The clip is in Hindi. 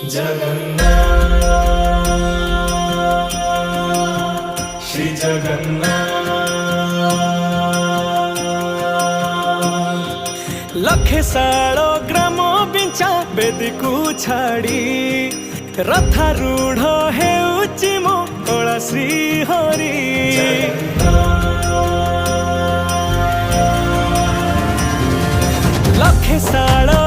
जगन्नाथ श्री जगन्नाथ। लखे सालो ग्राम बिंचा बेदी को छाड़ी रथारूढ़ हेउची मो कला श्री हरि। लखे सालो